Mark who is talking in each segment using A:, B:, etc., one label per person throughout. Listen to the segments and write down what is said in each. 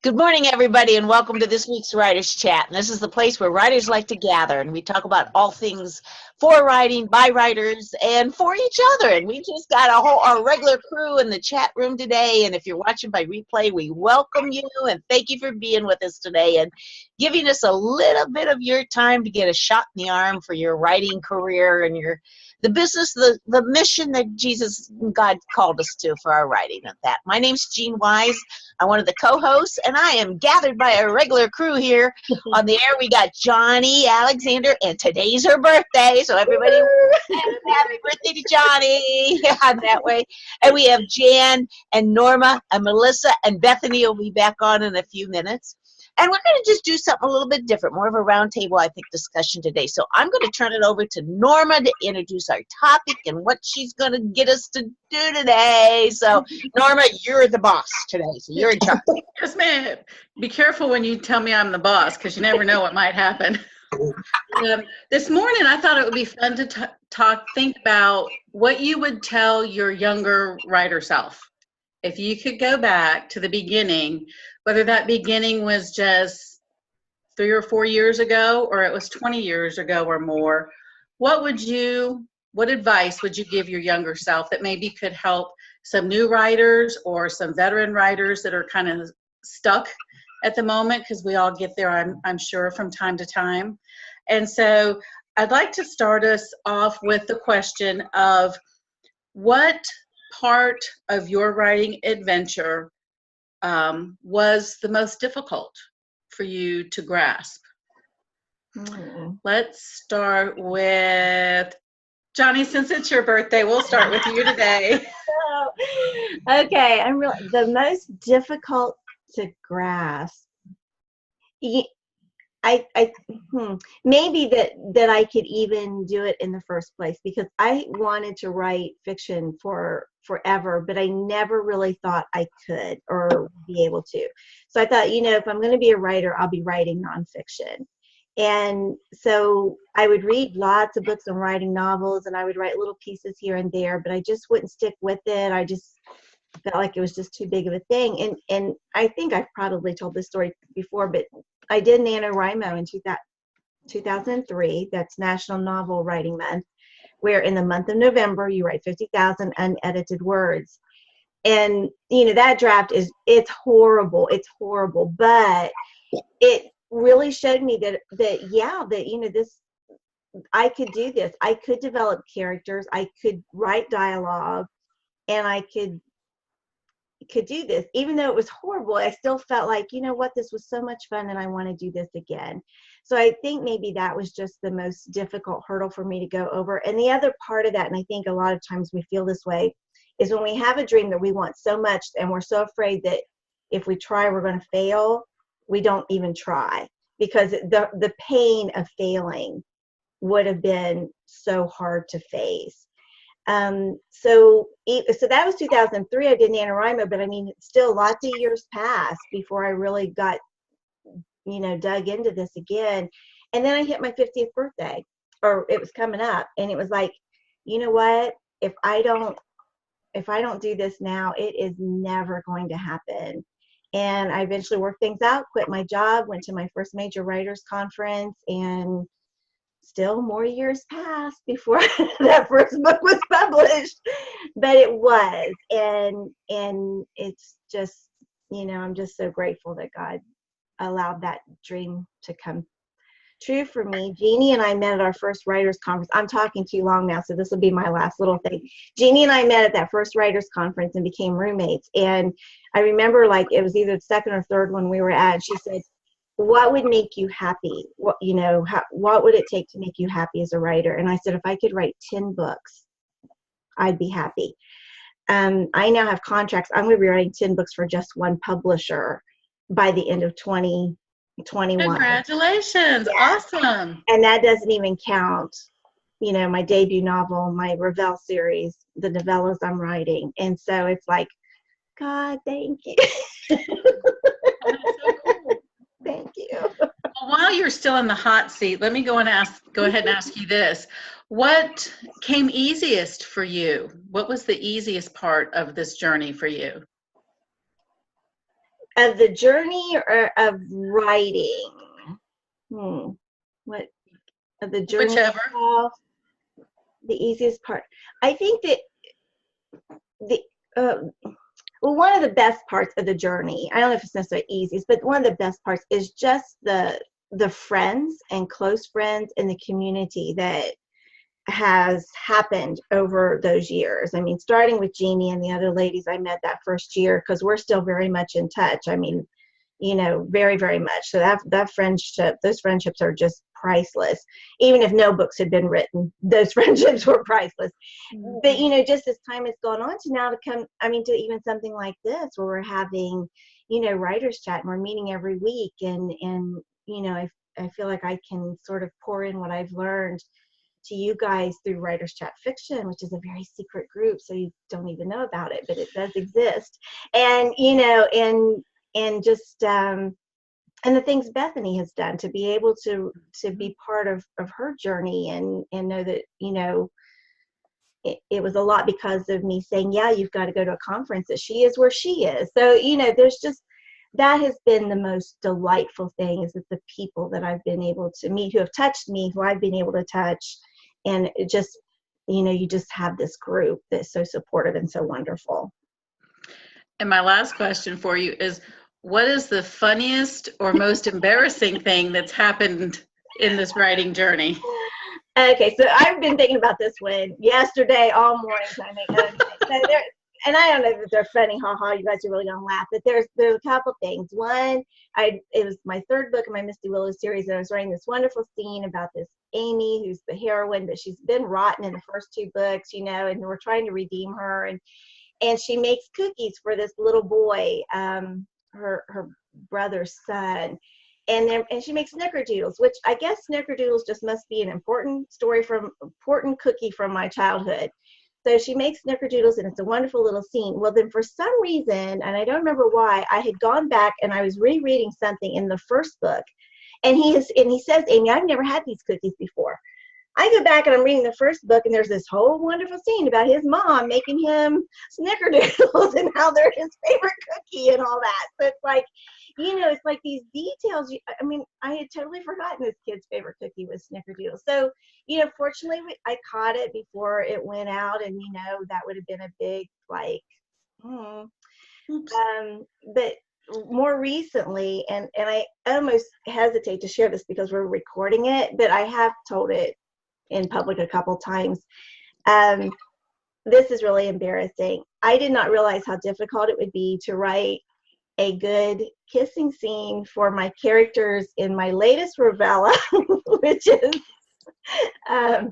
A: Good morning, everybody, and welcome to this week's Writers Chat. And this is the place where writers like to gather, and we talk about all things for writing, by writers, and for each other. And we just got our regular crew in the chat room today. And if you're watching by replay, we welcome you and thank you for being with us today and giving us a little bit of your time to get a shot in the arm for your writing career and the business, the mission that Jesus and God called us to for our writing of that. My name's Jean Wise. I'm one of the co-hosts, and I am gathered by a regular crew here on the air. We got Johnny, Alexander, and today's her birthday, so everybody happy birthday to Johnny on that way. And we have Jan and Norma and Melissa, and Bethany will be back on in a few minutes. And we're going to just do something a little bit different, more of a roundtable, I think, discussion today. So I'm going to turn it over to Norma to introduce our topic and what she's going to get us to do today. So, Norma, you're the boss today, so you're in charge.
B: Yes, ma'am. Be careful when you tell me I'm the boss, because you never know what might happen. This morning, I thought it would be fun to think about what you would tell your younger writer self. If you could go back to the beginning, whether that beginning was just 3 or 4 years ago, or it was 20 years ago or more, what advice would you give your younger self that maybe could help some new writers or some veteran writers that are kind of stuck at the moment? Because we all get there, I'm sure, from time to time. And so I'd like to start us off with the question of what part of your writing adventure was the most difficult for you to grasp? Let's start with Johnny. Since it's your birthday, we'll start with you today.
C: Okay, the most difficult to grasp. Maybe that I could even do it in the first place, because I wanted to write fiction forever, but I never really thought I could or be able to. So I thought, if I'm going to be a writer, I'll be writing nonfiction. And so I would read lots of books on writing novels, and I would write little pieces here and there, but I just wouldn't stick with it. I just felt like it was just too big of a thing. And I think I've probably told this story before, but I did NaNoWriMo in 2003. That's National Novel Writing Month, where in the month of November, you write 50,000 unedited words. And, that draft it's horrible. It's horrible. But it really showed me that I could do this. I could develop characters. I could write dialogue, and I could do this. Even though it was horrible, I still felt like, this was so much fun, and I want to do this again. So I think maybe that was just the most difficult hurdle for me to go over. And the other part of that, and I think a lot of times we feel this way, is when we have a dream that we want so much, and we're so afraid that if we try, we're going to fail, we don't even try, because the pain of failing would have been so hard to face. So that was 2003. I did NaNoWriMo, but still lots of years passed before I really got, dug into this again. And then I hit my 50th birthday, or it was coming up, and it was like, what? If I don't do this now, it is never going to happen. And I eventually worked things out, quit my job, went to my first major writers conference, and still more years passed before that first book was published. But it was, and it's just, I'm just so grateful that God allowed that dream to come true for me. Jeannie and I met at our first writers conference. I'm talking too long now, so this will be my last little thing. Jeannie and I met at that first writers conference and became roommates. And I remember, like, it was either the second or third one we were at, and she said, what would make you happy? What would it take to make you happy as a writer? And I said, if I could write 10 books, I'd be happy. I now have contracts. I'm going to be writing 10 books for just one publisher by the end of 2021.
B: Congratulations. Yeah. Awesome.
C: And that doesn't even count, my debut novel, my Ravel series, the novellas I'm writing. And so it's like, God, thank you.
B: That's so cool.
C: Thank you.
B: Well, while you're still in the hot seat, let me go ahead and ask you this. What came easiest for you? What was the easiest part of this journey for you?
C: Of the journey or of writing? What of the journey
B: Whichever.
C: itself? The easiest part. I think that the well, one of the best parts of the journey, I don't know if it's necessarily easiest, but one of the best parts is just the friends and close friends in the community that has happened over those years. I mean, starting with Jeannie and the other ladies I met that first year, because we're still very much in touch. I mean, you know, very, very much. So that friendship, those friendships are just priceless. Even if no books had been written, those friendships were priceless. But, you know, just as time has gone on to now to come, I mean, to even something like this where we're having, you know, writers chat and we're meeting every week. And you know, I feel like I can sort of pour in what I've learned to you guys through Writers Chat Fiction, which is a very secret group, so you don't even know about it, but it does exist. And, you know, and just and the things Bethany has done to be able to be part of her journey and know that, you know, it was a lot because of me saying, yeah, you've got to go to a conference, that she is where she is. So, you know, there's just, that has been the most delightful thing, is that the people that I've been able to meet who have touched me, who I've been able to touch, and it just, you know, you just have this group that's so supportive and so wonderful.
B: And my last question for you is, what is the funniest or most embarrassing thing that's happened in this writing journey?
C: Okay, so I've been thinking about this one yesterday all morning. So there, and I don't know if they're funny, haha, you guys are really gonna laugh, but there's a couple things. One, it was my third book in my Misty Willow series, and I was writing this wonderful scene about this Amy, who's the heroine, but she's been rotten in the first two books, you know, and we're trying to redeem her, and she makes cookies for this little boy, her brother's son. And she makes snickerdoodles, which I guess snickerdoodles just must be an important cookie from my childhood. So she makes snickerdoodles, and it's a wonderful little scene. Well, then for some reason, and I don't remember why, I had gone back and I was rereading something in the first book, and he says, Amy, I've never had these cookies before. I go back and I'm reading the first book, and there's this whole wonderful scene about his mom making him snickerdoodles and how they're his favorite cookie and all that. So it's like, you know, it's like these details. I mean, I had totally forgotten this kid's favorite cookie was snickerdoodle. So, you know, fortunately, I caught it before it went out, and, you know, that would have been a big, like, but more recently, and I almost hesitate to share this because we're recording it, but I have told it in public a couple times. This is really embarrassing. I did not realize how difficult it would be to write a good kissing scene for my characters in my latest novella, which is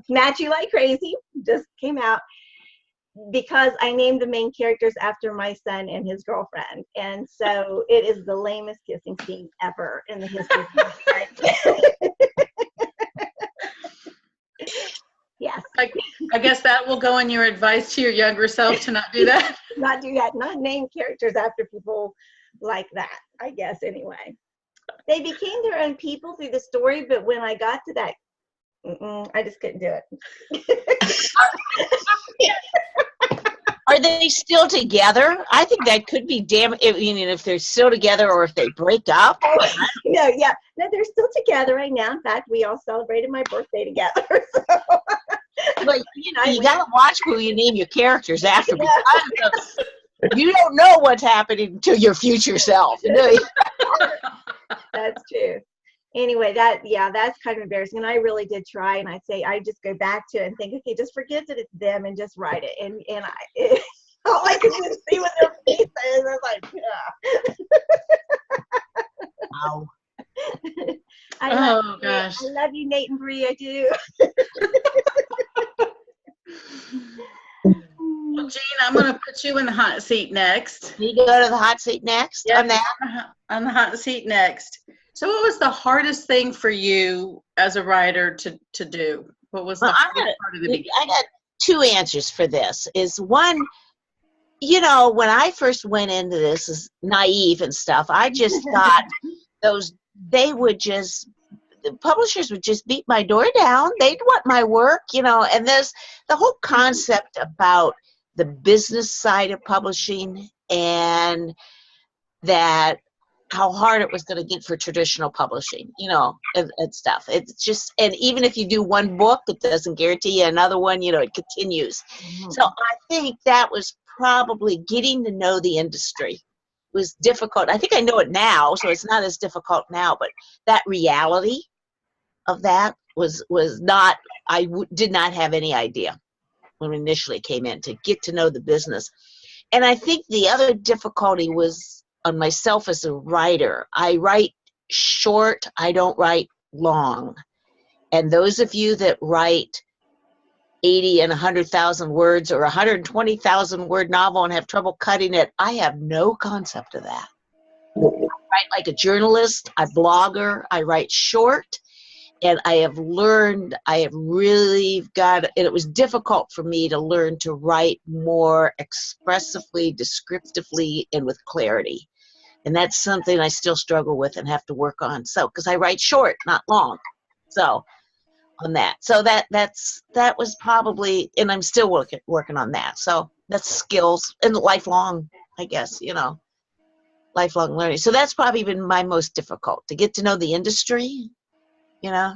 C: Match You Like Crazy, just came out, because I named the main characters after my son and his girlfriend. And so it is the lamest kissing scene ever in the history of my Yes.
B: I guess that will go in your advice to your younger self, to not do that.
C: Not do that, not name characters after people like that, I guess, anyway. They became their own people through the story, but when I got to that, I just couldn't do it.
A: Are they still together? I think that could be if they're still together or if they break up.
C: Oh, no, they're still together right now. In fact, we all celebrated my birthday together. So.
A: But you know, you gotta watch who you name your characters after, because you don't know what's happening to your future self.
C: That's true. Anyway, that's kind of embarrassing. And I really did try, and I'd say I just go back to it and think, okay, just forget that it's them and just write it. And all I could just see was their faces. I was like, yeah.
A: Wow.
B: Gosh.
C: I love you, Nate and Bree. I do.
B: Well, Jean, I'm going to put you in the hot seat next.
A: You go to the hot seat next?
B: Yeah,
A: on that?
B: on the hot seat next. So what was the hardest thing for you as a writer to do? What was the hardest part of the beginning?
A: I got two answers for this. Is one, you know, when I first went into this as naive and stuff, I just thought the publishers would just beat my door down. They'd want my work, you know, and there's the whole concept about the business side of publishing, and that how hard it was going to get for traditional publishing, you know, and stuff. It's just, and even if you do one book, it doesn't guarantee you another one, you know, it continues. So I think that was probably getting to know the industry was difficult. I think I know it now, so it's not as difficult now, but that reality of that was not, did not have any idea when we initially came in to get to know the business. And I think the other difficulty was on myself as a writer. I write short, I don't write long. And those of you that write 80 and 100,000 words or 120,000 word novel and have trouble cutting it, I have no concept of that. I write like a journalist, a blogger, I write short. And I have learned, I have really got, and it was difficult for me to learn to write more expressively, descriptively, and with clarity. And that's something I still struggle with and have to work on. So, because I write short, not long. So, on that. So that was probably, and I'm still working on that. So that's skills and lifelong, I guess, you know, lifelong learning. So that's probably been my most difficult, to get to know the industry, you know.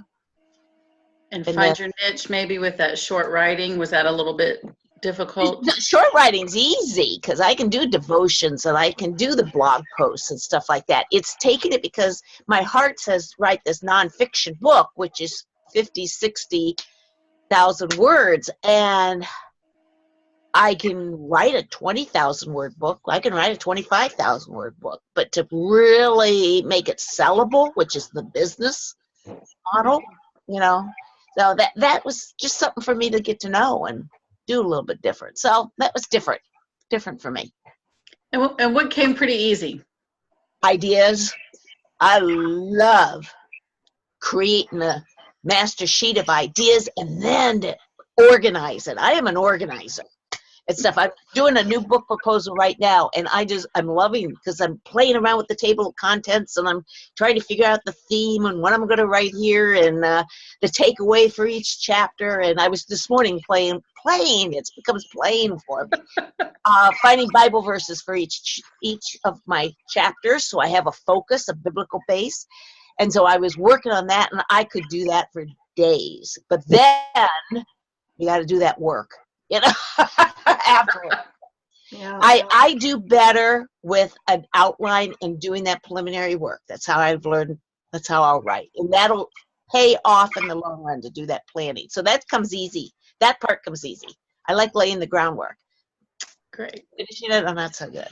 B: And find your niche maybe with that short writing. Was that a little bit difficult?
A: Short writing's easy because I can do devotions and I can do the blog posts and stuff like that. It's taking it because my heart says write this nonfiction book, which is 50, 60,000 words. And I can write a 20,000 word book. I can write a 25,000 word book. But to really make it sellable, which is the business model, you know, so that was just something for me to get to know and do a little bit different. So that was different for me.
B: And what came pretty easy?
A: Ideas. I love creating a master sheet of ideas and then to organize it. I am an organizer and stuff. I'm doing a new book proposal right now, and I'm loving because I'm playing around with the table of contents and I'm trying to figure out the theme and what I'm going to write here and the takeaway for each chapter. And I was this morning playing. It becomes playing for me. Finding Bible verses for each of my chapters, so I have a focus, a biblical base. And so I was working on that, and I could do that for days. But then you got to do that work, you know, after it.
C: Yeah.
A: I do better with an outline and doing that preliminary work. That's how I've learned. That's how I'll write. And that'll pay off in the long run to do that planning. So that comes easy. That part comes easy. I like laying the groundwork.
B: Great.
A: Finishing it, I'm not so good.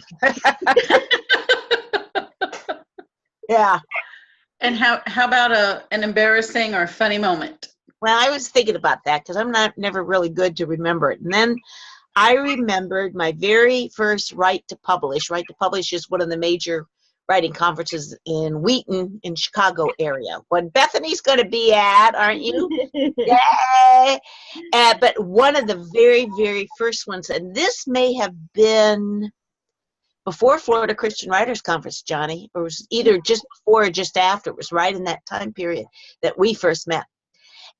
A: Yeah.
B: And how about an embarrassing or funny moment?
A: Well, I was thinking about that because I'm never really good to remember it. And then I remembered my very first Write to Publish. Write to Publish is one of the major writing conferences in Wheaton in Chicago area. When Bethany's going to be at, aren't you? Yay! But one of the very, very first ones, and this may have been before Florida Christian Writers Conference, Johnny, or it was either just before or just after. It was right in that time period that we first met.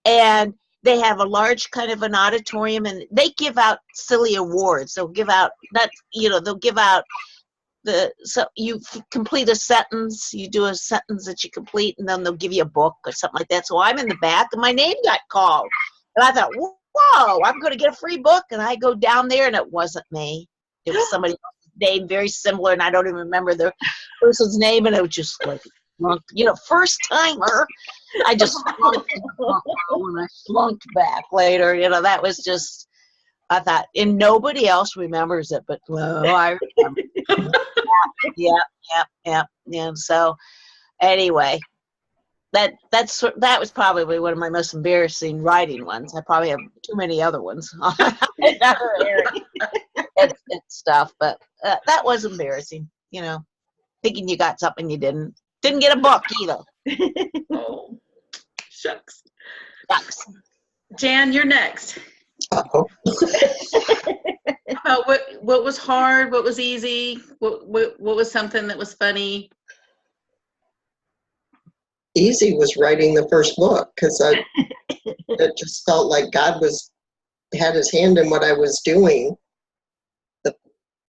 A: And they have a large kind of an auditorium, and they give out silly awards. They'll give out, they'll give out so you complete a sentence, you do a sentence that you complete, and then they'll give you a book or something like that. So I'm in the back, and my name got called. And I thought, whoa, I'm going to get a free book. And I go down there, and it wasn't me. It was somebody else's name, very similar, and I don't even remember the person's name. And it was just like, first timer. I just slunked when I slunked back later. That was just, I thought, and nobody else remembers it, but I remember. Yeah. And so, anyway, that was probably one of my most embarrassing writing ones. I probably have too many other ones in other areas and stuff, but that was embarrassing. Thinking you got something you didn't get a book either.
B: Oh, shucks. Jan, you're next.
D: Uh-oh.
B: What was hard? What was easy? What was something that was funny?
D: Easy was writing the first book because it just felt like God had his hand in what I was doing. The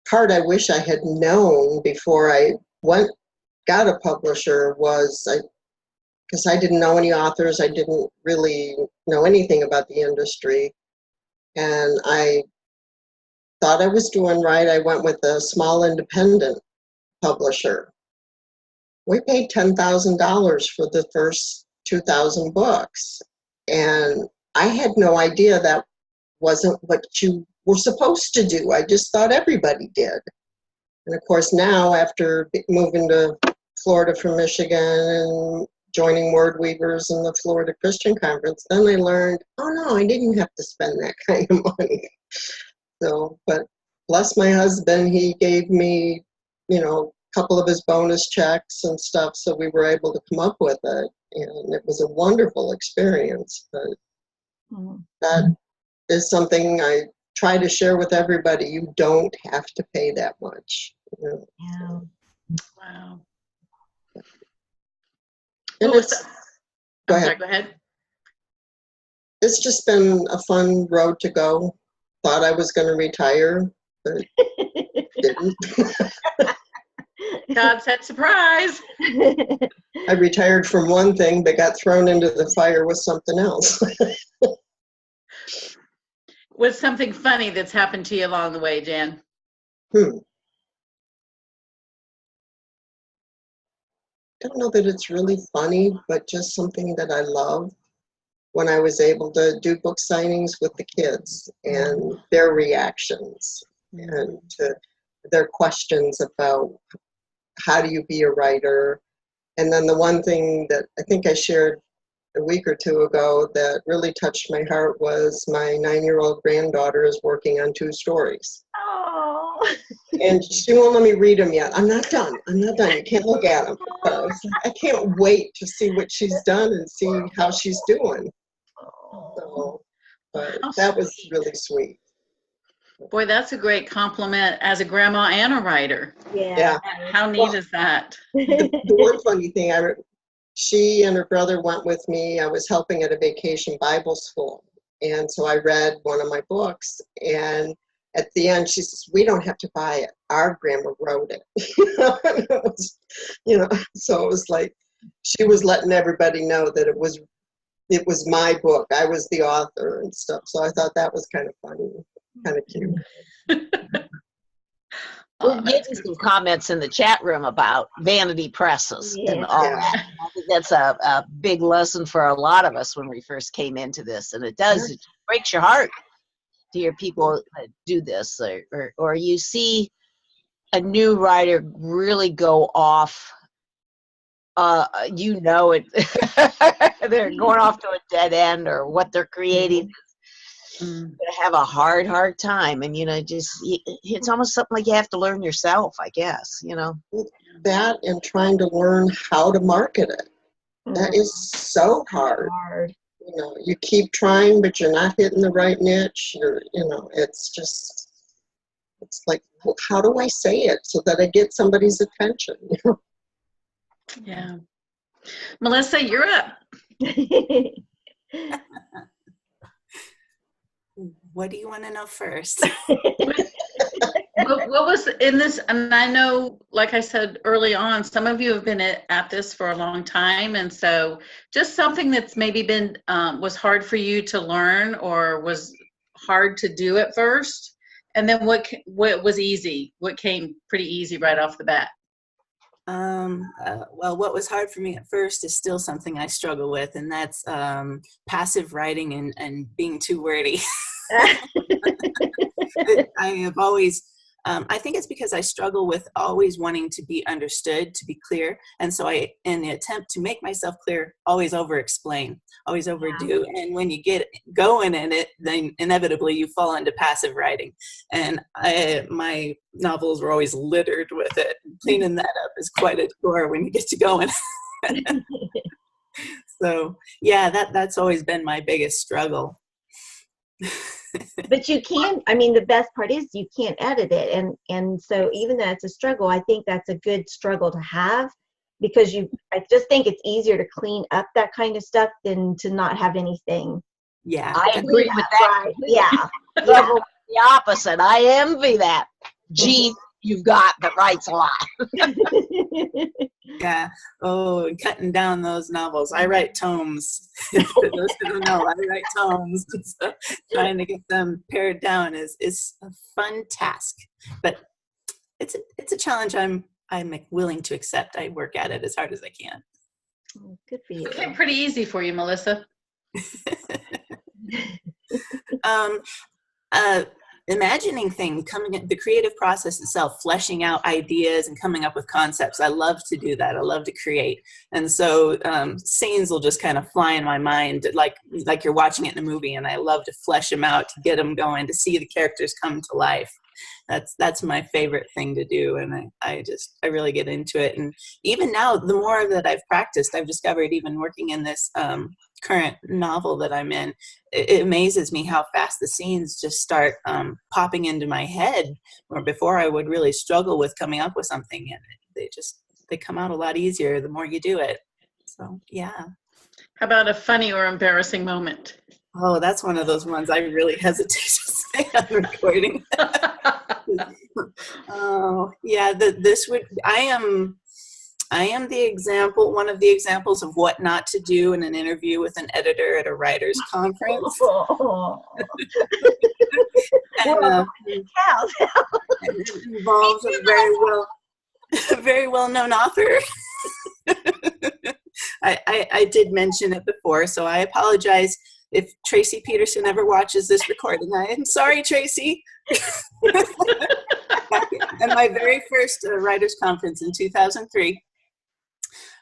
D: part I wish I had known before I went got a publisher was because I didn't know any authors. I didn't really know anything about the industry. And I thought I was doing right. I went with a small independent publisher. We paid $10,000 for the first 2,000 books. And I had no idea that wasn't what you were supposed to do. I just thought everybody did. And of course, now after moving to Florida from Michigan and joining Word Weavers and the Florida Christian Conference, then I learned, oh no, I didn't have to spend that kind of money. So, but bless my husband, he gave me, you know, a couple of his bonus checks and stuff, so we were able to come up with it. And it was a wonderful experience. But that is something I try to share with everybody. You don't have to pay that much. You know?
C: Yeah.
B: Wow.
D: And
B: Go
D: ahead.
B: Go ahead.
D: It's just been a fun road to go. Thought I was going to retire, but didn't.
B: God said surprise.
D: I retired from one thing, but got thrown into the fire with something else.
B: What's something funny that's happened to you along the way, Jan?
D: I don't know that it's really funny, but just something that I love. When I was able to do book signings with the kids and their reactions and to their questions about how do you be a writer. And then the one thing that I think I shared a week or two ago that really touched my heart was my 9-year-old granddaughter is working on 2 stories.
C: Oh.
D: And she won't let me read them yet. I'm not done. You can't look at them. I can't wait to see what she's done and see how she's doing. So, but that was really sweet.
B: Boy, that's a great compliment as a grandma and a writer.
C: Yeah.
B: How neat is that?
D: The one funny thing, she and her brother went with me. I was helping at a vacation Bible school. And so I read one of my books. And at the end, she says, we don't have to buy it. Our grandma wrote it. So it was like she was letting everybody know that it was my book. I was the author and stuff. So I thought that was kind of funny, kind of cute.
A: We're getting some comments in the chat room about vanity presses and all that. I think that's a big lesson for a lot of us when we first came into this. And it does, it breaks your heart to hear people do this. Or you see a new writer really go off. They're going off to a dead end, or what they're creating is going to have a hard time. And it's almost something like you have to learn yourself, I guess.
D: That and trying to learn how to market it. That is so hard. You keep trying, but you're not hitting the right niche. It's like, how do I say it so that I get somebody's attention?
B: Yeah. Melissa, you're up.
E: What do you want to know first?
B: What was in this? And I know, like I said early on, some of you have been at this for a long time. And so just something that's maybe been, was hard for you to learn or was hard to do at first. And then what was easy? What came pretty easy right off the bat?
E: Well, what was hard for me at first is still something I struggle with, and that's passive writing and being too wordy. I have always, I think it's because I struggle with always wanting to be understood, to be clear. And so in the attempt to make myself clear, always over-explain, always overdo. And when you get going in it, then inevitably you fall into passive writing. And my novels were always littered with it. Cleaning that up is quite a chore when you get to going. So yeah, that's always been my biggest struggle.
C: But you can, the best part is you can't edit it. And so even though it's a struggle, I think that's a good struggle to have, because I just think it's easier to clean up that kind of stuff than to not have anything.
E: Yeah.
A: I agree with that.
C: Right. Yeah.
A: The opposite. I envy that. Gee, you've got that writes a lot.
E: Yeah. Oh, and cutting down those novels. I write tomes. For those who don't know, I write tomes. So trying to get them pared down is a fun task, but it's a challenge I'm willing to accept. I work at it as hard as I can.
C: Oh, good for you.
B: Okay, pretty easy for you, Melissa.
E: Imagining things, the creative process itself, fleshing out ideas and coming up with concepts. I love to do that. I love to create. And so scenes will just kind of fly in my mind like you're watching it in a movie, and I love to flesh them out, to get them going, to see the characters come to life. That's my favorite thing to do, and I really get into it. And even now, the more that I've practiced, I've discovered, even working in this current novel that I'm in, it amazes me how fast the scenes just start popping into my head, where before I would really struggle with coming up with something, and they come out a lot easier the more you do it. So yeah.
B: How about a funny or embarrassing moment?
E: Oh, that's one of those ones I really hesitate to say on recording. Oh, yeah, I am the example, one of the examples of what not to do in an interview with an editor at a writer's conference. And, it involves a very well-known author. I did mention it before, so I apologize if Tracy Peterson ever watches this recording. I am sorry, Tracy. At my very first writers conference in 2003,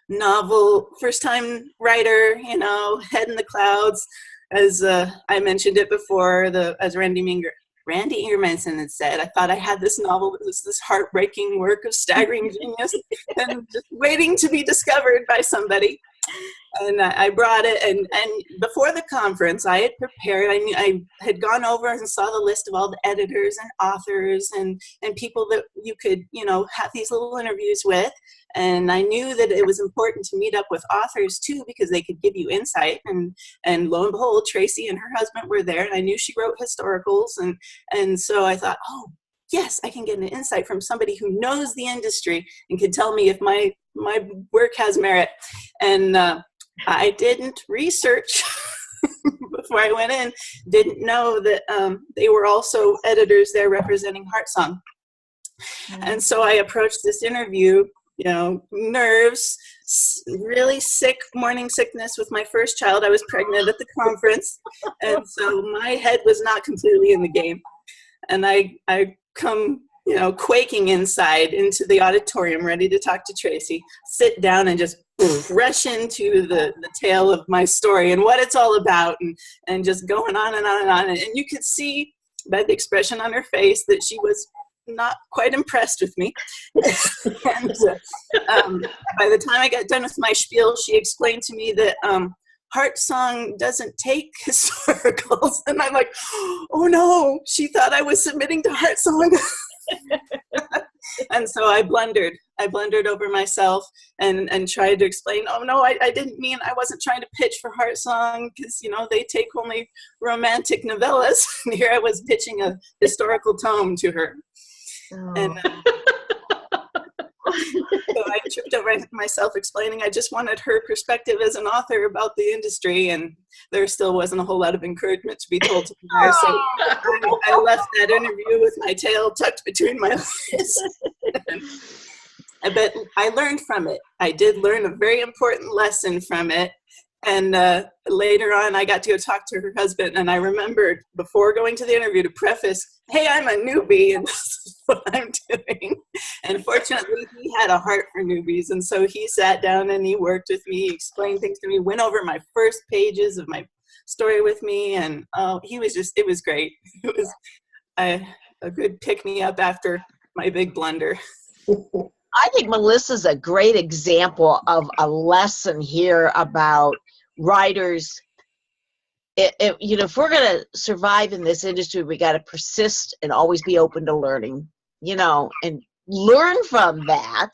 E: novel, first time writer, head in the clouds, as I mentioned it before, as Randy Ingermanson had said, I thought I had this novel that was this heartbreaking work of staggering genius and just waiting to be discovered by somebody. And I brought it, and before the conference, I had prepared. I had gone over and saw the list of all the editors and authors and people that you could, have these little interviews with. And I knew that it was important to meet up with authors too, because they could give you insight. And lo and behold, Tracy and her husband were there, and I knew she wrote historicals, and so I thought, oh, yes, I can get an insight from somebody who knows the industry and can tell me if my work has merit. And I didn't research before I went in, didn't know that they were also editors there representing Heartsong. And so I approached this interview, nerves, really sick, morning sickness with my first child. I was pregnant at the conference. And so my head was not completely in the game. And I come, quaking inside into the auditorium, ready to talk to Tracy, sit down and just rush into the tale of my story and what it's all about, and just going on and on and on. And you could see by the expression on her face that she was not quite impressed with me. And by the time I got done with my spiel, she explained to me that Heartsong doesn't take historicals. And I'm like, oh no, she thought I was submitting to Heartsong. And so I blundered over myself and tried to explain, oh no, I didn't mean, I wasn't trying to pitch for Heartsong, because they take only romantic novellas. And here I was pitching a historical tome to her. Oh. And so I tripped over myself explaining I just wanted her perspective as an author about the industry, and there still wasn't a whole lot of encouragement to be told to me there. So I left that interview with my tail tucked between my legs. But I learned from it. I did learn a very important lesson from it. And later on, I got to go talk to her husband, and I remembered before going to the interview to preface, hey, I'm a newbie, and this is what I'm doing. And fortunately, he had a heart for newbies, and so he sat down and he worked with me, explained things to me, went over my first pages of my story with me, and it was great. It was a good pick-me-up after my big blunder.
A: I think Melissa's a great example of a lesson here about writers. If we're going to survive in this industry, we got to persist and always be open to learning, and learn from that.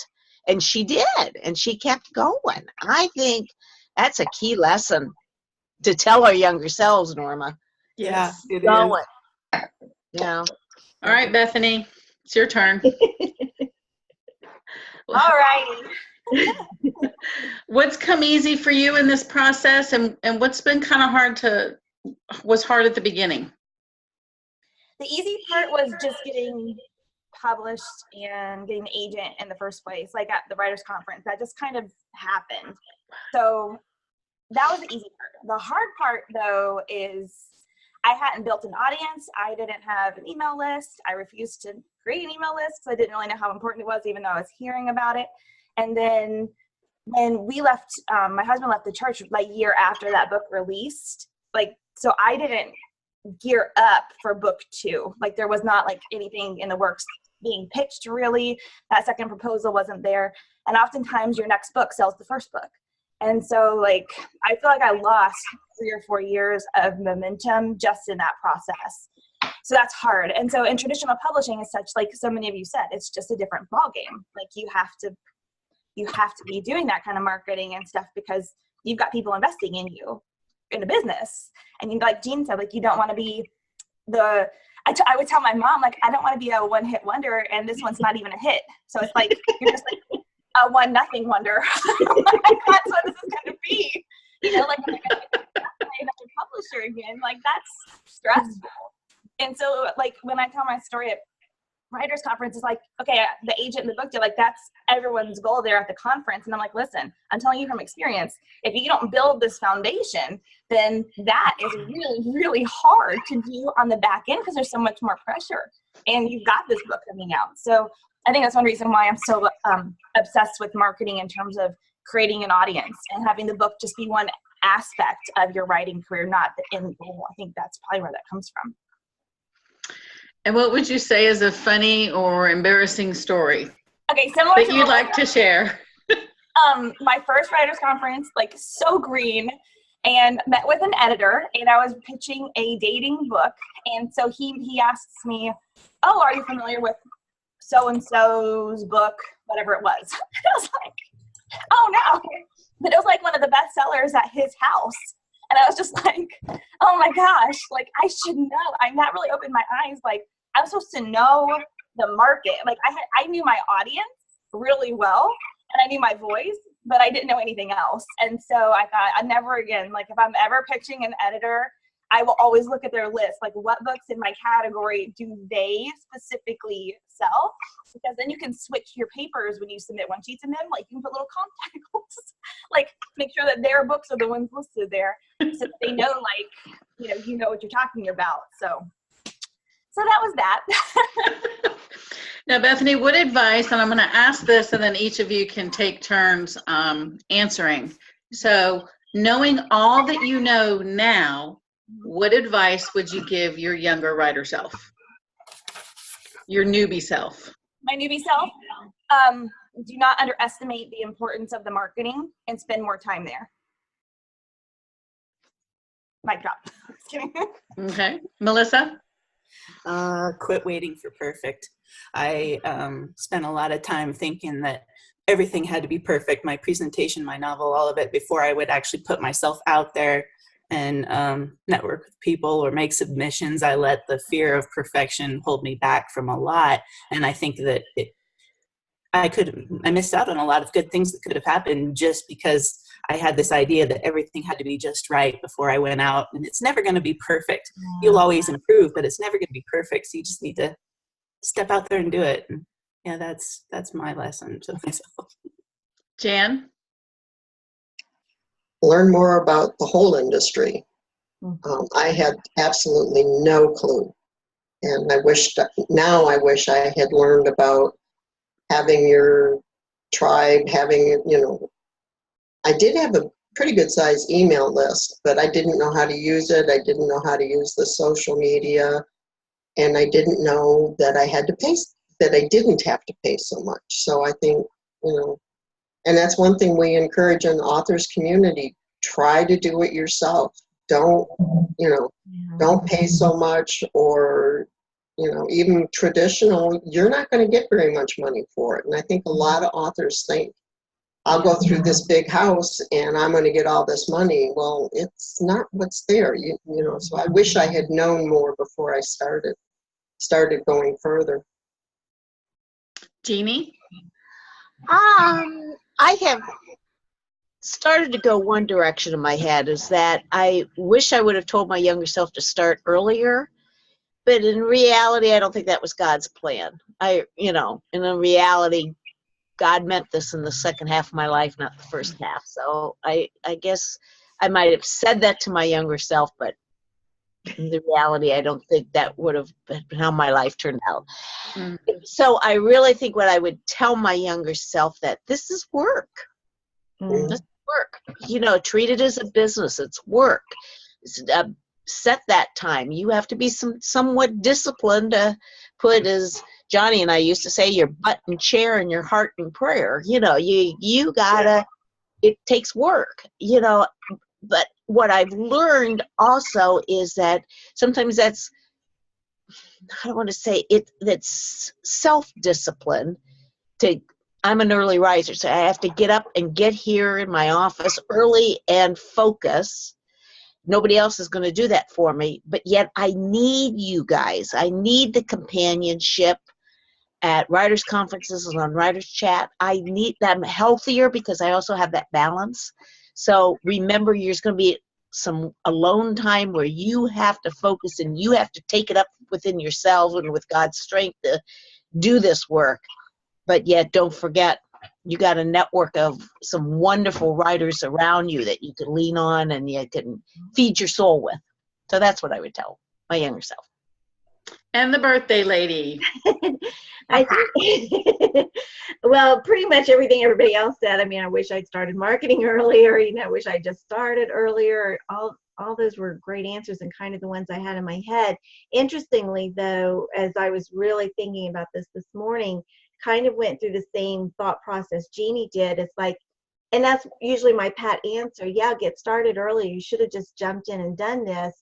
A: And she did, and she kept going. I think that's a key lesson to tell our younger selves, Norma.
E: Yeah, it
A: going.
E: is.
A: Yeah.
B: All right, Bethany, it's your turn.
C: All righty.
B: What's come easy for you in this process, and what's been kind of was hard at the beginning?
F: The easy part was just getting published and getting an agent in the first place, like at the writers conference. That just kind of happened. So that was the easy part. The hard part, though, is I hadn't built an audience. I didn't have an email list. I refused to create an email list because I didn't really know how important it was, even though I was hearing about it. And then when we left, my husband left the church like a year after that book released. Like, so I didn't gear up for book 2. Like, there was not like anything in the works being pitched, really. That second proposal wasn't there. And oftentimes your next book sells the first book. And so, like, I feel like I lost 3 or 4 years of momentum just in that process. So that's hard. And so in traditional publishing is such, like so many of you said, it's just a different ballgame. Like, you have to be doing that kind of marketing and stuff because you've got people investing in you in a business. And you, like Jean said, like, you don't want to be I would tell my mom, like, I don't want to be a one-hit wonder, and this one's not even a hit. So it's like, you're just like a 1-0 wonder. That's what this is going to be. You know, like, I'm going to get another publisher again. Like, that's stressful. And so, like, when I tell my story at writers conference, it's like, okay, the agent and the book deal, like, that's everyone's goal there at the conference. And I'm like, listen, I'm telling you from experience, if you don't build this foundation, then that is really, really hard to do on the back end because there's so much more pressure. And you've got this book coming out. So I think that's one reason why I'm so obsessed with marketing in terms of creating an audience and having the book just be one aspect of your writing career, not the end goal. I think that's probably where that comes from.
B: And what would you say is a funny or embarrassing story
F: Okay, similar
B: that
F: to
B: you'd like to share?
F: My first writers conference, like, so green, and met with an editor, and I was pitching a dating book, and so he asks me, oh, are you familiar with so-and-so's book, whatever it was? I was like, oh no, but it was like one of the best sellers at his house. And I was just like, oh my gosh, like, I should know. I'm not really opened my eyes. Like, I'm supposed to know the market. Like, I knew my audience really well, and I knew my voice, but I didn't know anything else. And so I thought, I'd never again, like, if I'm ever pitching an editor, I will always look at their list, like, what books in my category do they specifically sell? Because then you can switch your papers when you submit one sheet to them. Like, you can put little contacts, like, make sure that their books are the ones listed there, so that they know, like, you know what you're talking about. So that was that.
B: Now, Bethany, what advice, and I'm going to ask this and then each of you can take turns answering. So, knowing all that you know now, what advice would you give your younger writer self? Your newbie self?
F: My newbie self? Do not underestimate the importance of the marketing and spend more time there. Mic drop. Just kidding.
B: Okay. Melissa?
E: Quit waiting for perfect. I spent a lot of time thinking that everything had to be perfect, my presentation, my novel, all of it, before I would actually put myself out there and network with people or make submissions. I let the fear of perfection hold me back from a lot. And I think that I missed out on a lot of good things that could have happened just because I had this idea that everything had to be just right before I went out, and it's never going to be perfect. You'll always improve, but it's never going to be perfect. So you just need to step out there and do it. And yeah, that's my lesson to myself.
B: Jan?
D: Learn more about the whole industry. I had absolutely no clue. And I wish I had learned about having your tribe, having, I did have a pretty good sized email list, but I didn't know how to use it. I didn't know how to use the social media. And I didn't know that I didn't have to pay so much. So I think, and that's one thing we encourage in the authors community, try to do it yourself. Don't pay so much, or, even traditional, you're not going to get very much money for it. And I think a lot of authors think, I'll go through this big house and I'm going to get all this money. Well, it's not what's there, so I wish I had known more before I started going further.
B: Jeannie?
A: I have started to go one direction in my head, is that I wish I would have told my younger self to start earlier. But in reality, I don't think that was God's plan. And in reality, God meant this in the second half of my life, not the first half. So I guess I might have said that to my younger self, but in the reality, I don't think that would have been how my life turned out.
B: Mm.
A: So I really think what I would tell my younger self, that this is work.
C: Mm.
A: This is work. Treat it as a business. It's work. Set that time. You have to be somewhat disciplined to put, as Johnny and I used to say, your butt in chair and your heart in prayer. You gotta, it takes work, but what I've learned also is that sometimes that's, I don't want to say it, that's self-discipline. I'm an early riser, so I have to get up and get here in my office early and focus. Nobody else is going to do that for me, but yet I need you guys. I need the companionship at writers' conferences and on writers' chat. I need them healthier because I also have that balance. So remember, there's going to be some alone time where you have to focus and you have to take it up within yourself and with God's strength to do this work. But yet don't forget, you got a network of some wonderful writers around you that you can lean on and you can feed your soul with. So that's what I would tell my younger self.
B: And the birthday lady.
C: I think, well, pretty much everything everybody else said. I mean, I wish I'd started marketing earlier. I wish I just started earlier. All those were great answers and kind of the ones I had in my head. Interestingly, though, as I was really thinking about this morning, kind of went through the same thought process Jeannie did. It's like, and that's usually my pat answer. Yeah, get started earlier. You should have just jumped in and done this.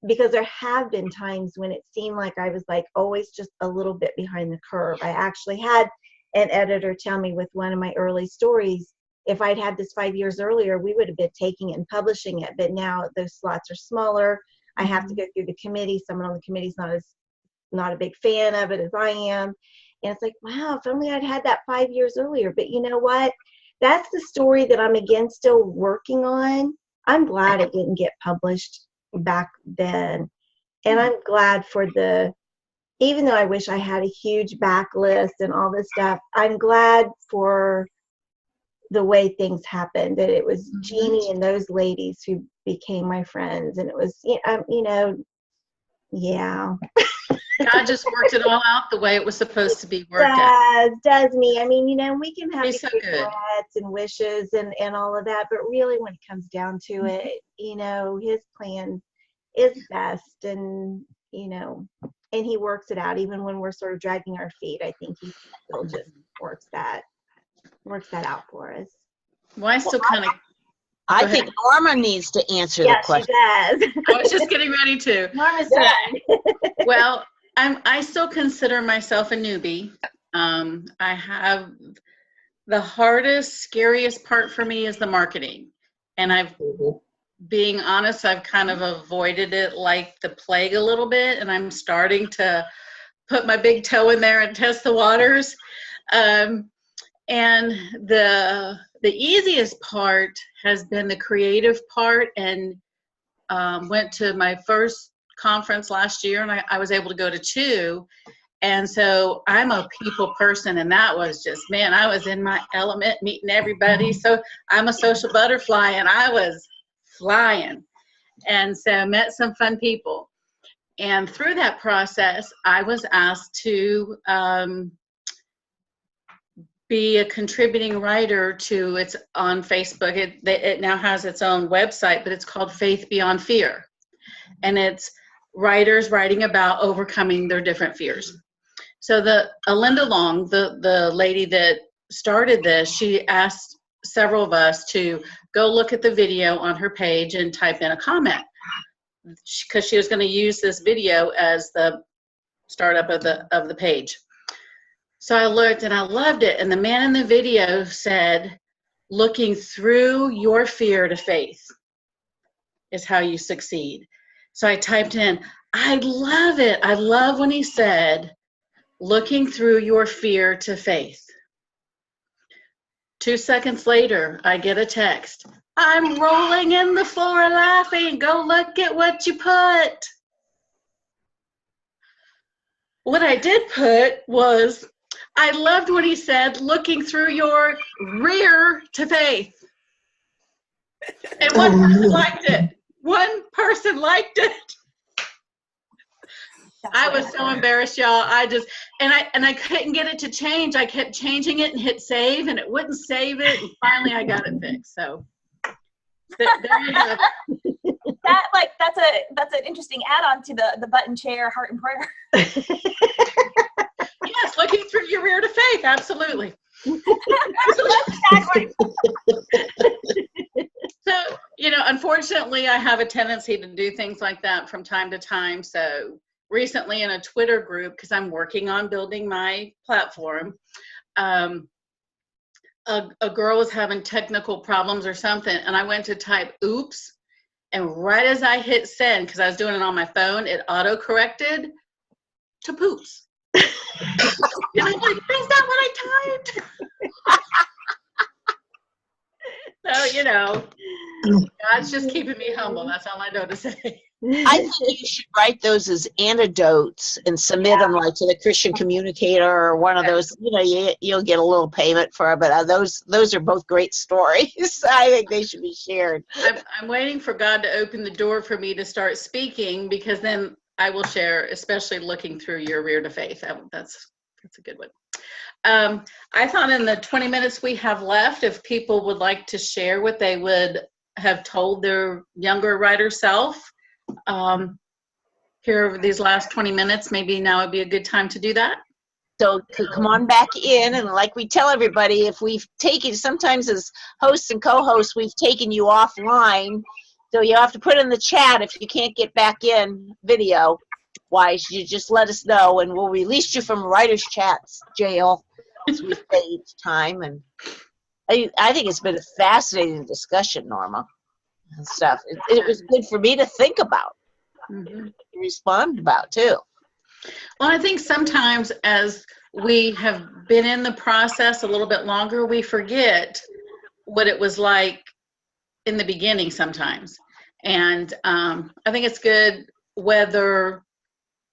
C: Because there have been times when it seemed like I was like always just a little bit behind the curve. I actually had an editor tell me with one of my early stories, if I'd had this 5 years earlier, we would have been taking it and publishing it. But now those slots are smaller. I have to go through the committee. Someone on the committee is not a big fan of it as I am. And it's like, wow, if only I'd had that 5 years earlier. But you know what? That's the story that I'm again still working on. I'm glad it didn't get published back then, and I'm glad for even though I wish I had a huge backlist and all this stuff, I'm glad for the way things happened, that it was Jeannie and those ladies who became my friends, and it was yeah.
B: God just worked it all out the way it was supposed to be worked out.
C: Does me. I mean, we can have
B: So
C: regrets and wishes and all of that, but really when it comes down to it, his plan is best, and and he works it out even when we're sort of dragging our feet. I think he still just works that out for us.
B: Well, I still kind of.
A: I think Norma needs to answer the question.
C: She does.
B: I was just getting ready to.
C: Norma's done.
B: Well, I still consider myself a newbie. I have the hardest, scariest part for me is the marketing, and being honest, I've kind of avoided it like the plague a little bit, and I'm starting to put my big toe in there and test the waters. And the easiest part has been the creative part, and went to my first conference last year, and I was able to go to 2. And so I'm a people person, and that was just, man, I was in my element meeting everybody. So I'm a social butterfly, and I was flying. And so met some fun people. And through that process, I was asked to be a contributing writer to, it's on Facebook. It now has its own website, but it's called Faith Beyond Fear. And it's writers writing about overcoming their different fears. So Alinda Long, the lady that started this, she asked several of us to go look at the video on her page and type in a comment, because she was going to use this video as the startup of the page. So I looked and I loved it. And the man in the video said, looking through your fear to faith is how you succeed. So I typed in, I love it. I love when he said, looking through your fear to faith. 2 seconds later, I get a text. I'm rolling in the floor laughing. Go look at what you put. What I did put was, I loved what he said, looking through your rear to faith. And one person liked it. One person liked it. I was so embarrassed, y'all. I couldn't get it to change. I kept changing it and hit save, and it wouldn't save it. And finally, I got it fixed. So there you go.
F: That's an interesting add-on to the button chair heart and prayer.
B: Yes, looking through your rear to faith. Absolutely.
F: Exactly.
B: So, unfortunately, I have a tendency to do things like that from time to time. So recently in a Twitter group, because I'm working on building my platform, a girl was having technical problems or something, and I went to type oops, and right as I hit send, because I was doing it on my phone, it auto-corrected to poops. And I'm like, is that what I typed? So, God's just keeping me humble. That's all I know to say.
A: I think you should write those as anecdotes and submit them like to the Christian Communicator or one of those. You'll get a little payment for it, but those are both great stories. I think they should be shared.
B: I'm waiting for God to open the door for me to start speaking, because then I will share, especially looking through your rear to faith. That's a good one. I thought in the 20 minutes we have left, if people would like to share what they would have told their younger writer self, here over these last 20 minutes, maybe now would be a good time to do that.
A: So come on back in, and like we tell everybody, if we've taken, sometimes as hosts and co-hosts, we've taken you offline, so you have to put in the chat if you can't get back in video-wise. You just let us know, and we'll release you from Writers Chat's jail, as we say each time. And I think it's been a fascinating discussion, Norma, and stuff. It was good for me to think about, respond about too.
B: Well, I think sometimes as we have been in the process a little bit longer, we forget what it was like in the beginning sometimes. And I think it's good, whether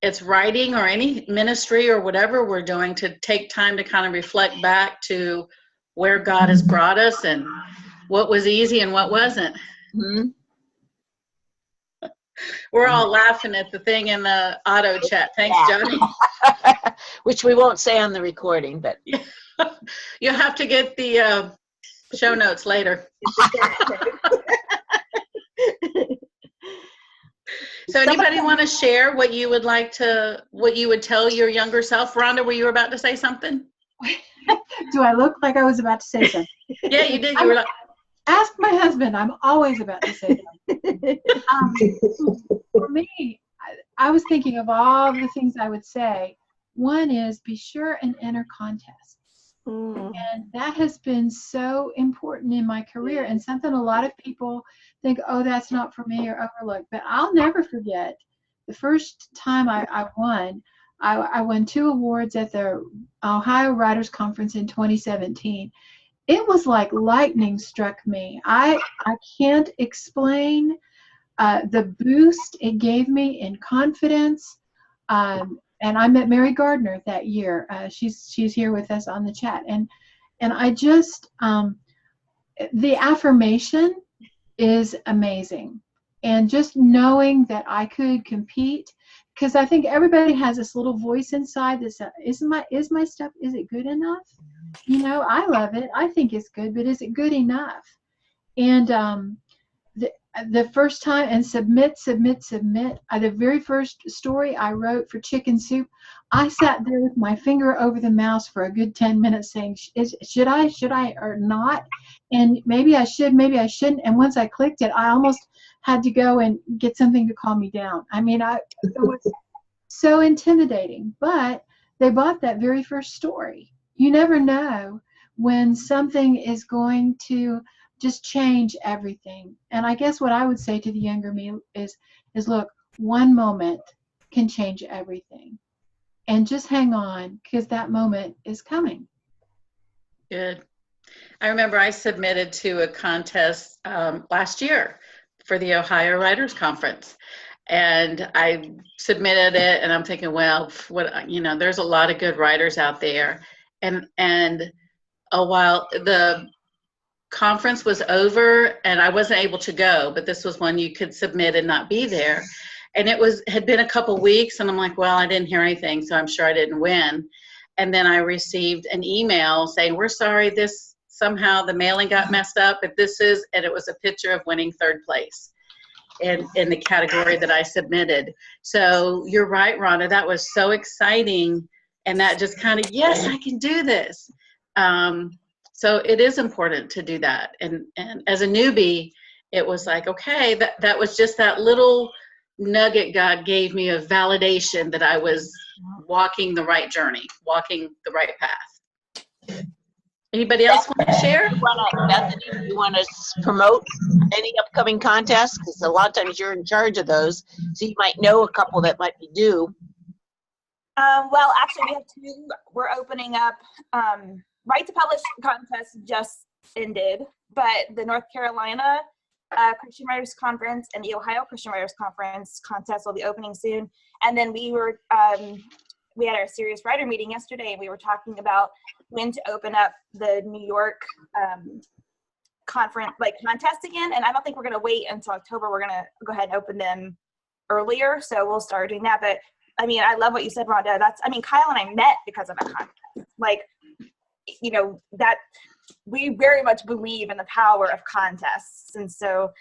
B: it's writing or any ministry or whatever we're doing, to take time to kind of reflect back to where God has brought us and what was easy and what wasn't.
A: Mm-hmm.
B: We're all laughing at the thing in the auto chat. Thanks, Johnny.
A: Which we won't say on the recording, but
B: you'll have to get the show notes later. So anybody want to share what you would tell your younger self? Rhonda, were you about to say something?
G: Do I look like I was about to say something?
B: Yeah, you did. You were like,
G: ask my husband. I'm always about to say something. For me, I was thinking of all the things I would say. One is, be sure and enter contests. And that has been so important in my career, and something a lot of people think, oh, that's not for me, or overlook. But I'll never forget the first time I won. I won 2 awards at the Ohio Writers Conference in 2017. It was like lightning struck me. I can't explain the boost it gave me in confidence. And I met Mary Gardner that year. She's here with us on the chat. And I just, the affirmation is amazing. And just knowing that I could compete, because I think everybody has this little voice inside that says, is my stuff, is it good enough? I love it. I think it's good, but is it good enough? And the first time, and submit. The very first story I wrote for Chicken Soup, I sat there with my finger over the mouse for a good 10 minutes saying, should I or not? And maybe I should, maybe I shouldn't. And once I clicked it, I almost had to go and get something to calm me down. I mean, it was so intimidating, but they bought that very first story. You never know when something is going to just change everything. And I guess what I would say to the younger me is look, one moment can change everything. And just hang on, because that moment is coming.
B: Good. I remember I submitted to a contest last year for the Ohio Writers Conference. And I submitted it, and I'm thinking, well, what, you know, there's a lot of good writers out there. And while the conference was over and I wasn't able to go, but this was one you could submit and not be there. And had been a couple weeks, and I'm like, well, I didn't hear anything, so I'm sure I didn't win. And then I received an email saying, we're sorry, this somehow the mailing got messed up, but and it was a picture of winning third place in the category that I submitted. So you're right, Rhonda, that was so exciting. And that just kind of, yes, I can do this. So it is important to do that. And as a newbie, it was like, okay, that was just that little nugget God gave me of validation that I was walking the right journey, walking the right path. Anybody else want to share?
A: Bethany, do you want to promote any upcoming contests? Because a lot of times you're in charge of those, so you might know a couple that might be due.
F: Well, actually, we have two. We're opening up. Right to Publish contest just ended, but the North Carolina Christian Writers Conference and the Ohio Christian Writers Conference contest will be opening soon. And then we had our Serious Writer meeting yesterday, and we were talking about when to open up the New York conference contest again. And I don't think we're going to wait until October. We're going to go ahead and open them earlier, so we'll start doing that. But I mean, I love what you said, Rhonda. Kyle and I met because of that contest. Like, you know, that we very much believe in the power of contests. And so,